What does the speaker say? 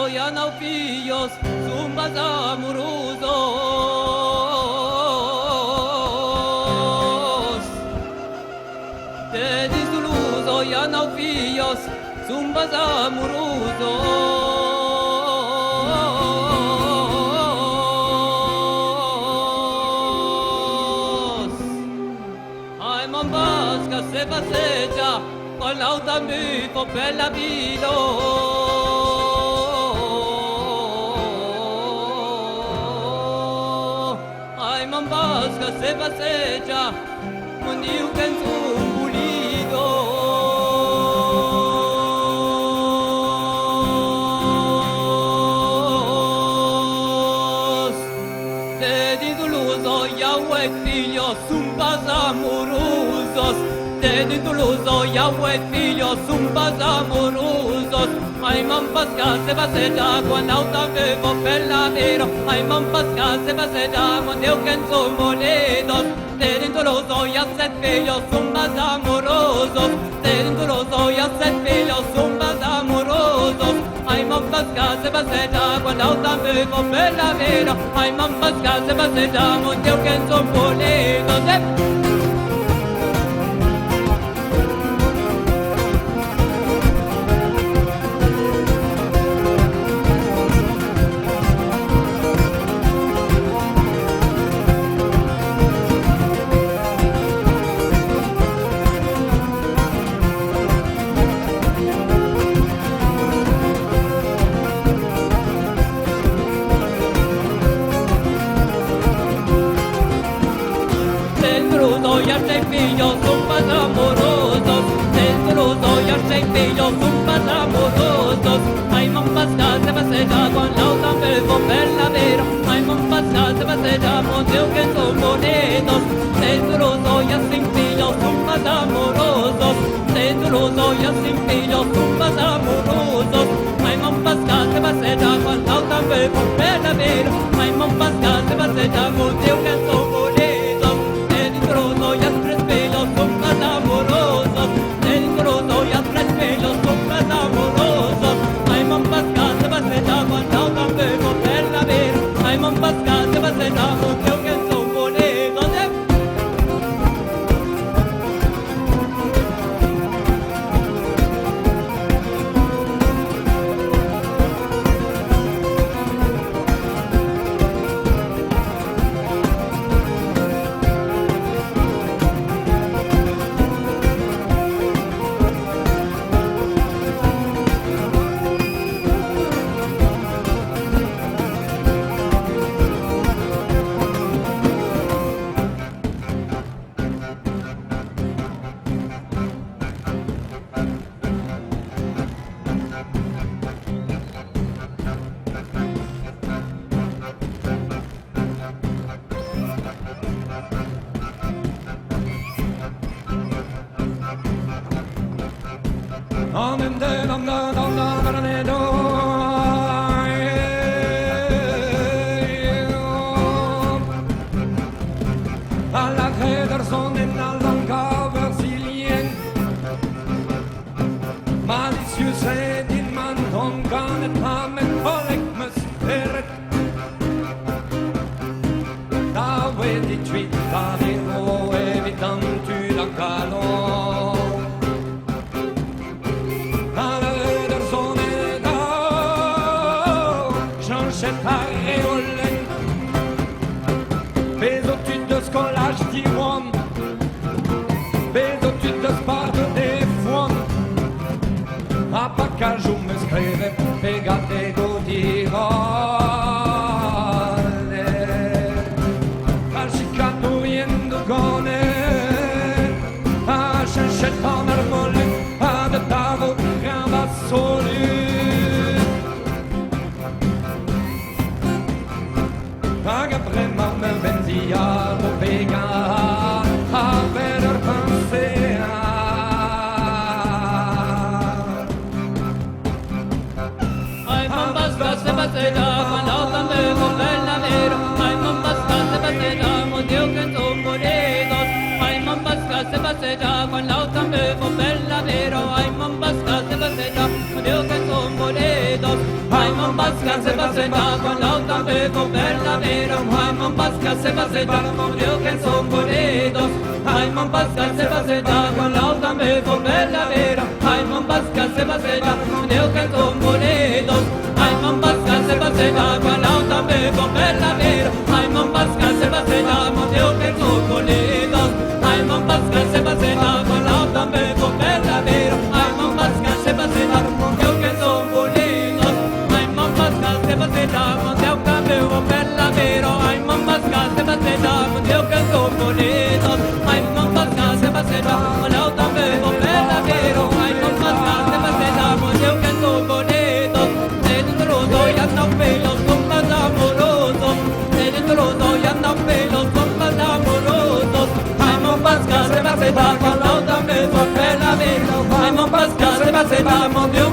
Zuluso ya no fillos, zumbas amorosos. Te Zuluso ya no fillos, zumbas amorosos. Ai mambasca se paseggia con l'automobile per la vita. Ai mambasca se paseggia con Dio che è un pulito. Te di Tuluso, Yahweh figlio, zumbas amorosos. Te di Tuluso, Yahweh figlio, zumbas amorosos. Ai mampasca se passeggia quando autovevo per la vero. Ai mampasca se passeggia quando io che sono moletos. Te di Tuluso, ya set figlio, zumbas amorosos. Te di Tuluso, ya set figlio, zumbas amorosos. Ai mampasca se passeggia quando autovevo per la vero. Ai mampasca se passeggia quando io che sono moletos. Ya sei figlio, zumbas amorosos. Dentro ya sei figlio, zumbas amorosos. Ai mampasca se passeggia con l'automobile per la vero. Ai mampasca se passeggia con Dio che sono monetos. Dentro ya sei figlio, zumbas amorosos. Dentro ya sei figlio, zumbas amorosos. Ai mampasca se passeggia con l'automobile per la vero. Ai mampasca se passeggia con Dio che sono monetos. Cajum scrive pegate di role Ascicato yendo gone Asciacetta marmole Adattavo ramassoli Agapre mamme benzia Pega a veder pensea Se passeggia con l'automobile per la vero. Ai mampasca se passeggia con Dio che sono moletos. Ai mampasca se passeggia con l'automobile per la vero. Ai mampasca se passeggia con Dio che sono moletos. Ai, mon pasca se va sedar con l'auto avevo bella vera. Ai, mon pasca se va sedar con Dio che son bonitos. Ai, mon pasca se va sedar con l'auto avevo bella vera. Ai, mon pasca se va sedar con Dio che son bonitos. Ai, mon pasca se va sedar con l'auto avevo bella vera. Ai, mon pasca se va sedar con Dio che son bonitos. Ai, mon pasca se va sedar con l'auto avevo bella vera. Ai, mon pasca se va sedar con Dio che son bonitos. Ai, mon pasca se va sedar con Dio che avevo bella vera. Ai, mon pasca se va sedar con Dio che son bonitos. Ai, mon pasca se va sedar con l'auto avevo bella vera. Ai, mon pasca se va sedar con Dio che son bonitos. Dentro lo doy anda un pelo, son más amorosos. Dentro lo doy anda un pelo, son más amorosos. Ai, mon pasca se va sedar con l'auto avevo bella vera. Ai, mon pasca se va sedar con Dio